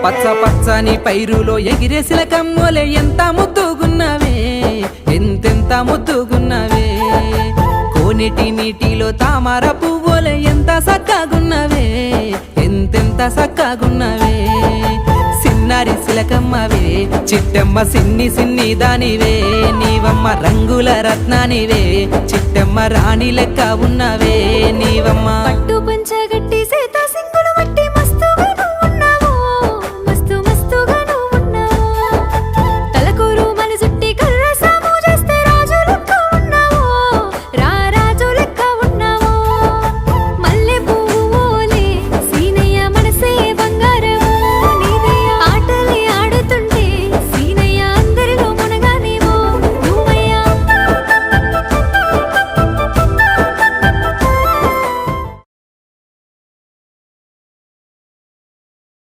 పచ్చ పచ్చని పైరులో ఎగిరే సిలకమ్మోలే ఎంత ముద్దుగున్నవే, ఎంతెంత ముద్దుగున్నవే. కోనేటి నీటిలో తామర పువ్వులే ఎంత సక్కగున్నవే, ఎంతెంత సక్కగున్నవే. సిన్నారి సిలకమ్మవే చిట్టమ్మ సిన్ని సిన్ని దానివే, నీవమ్మ రంగుల రత్నానివే, చిట్టమ్మ రాణి లెక్క ఉన్నవే నీవమ్మ. పట్టు పంచగట్టి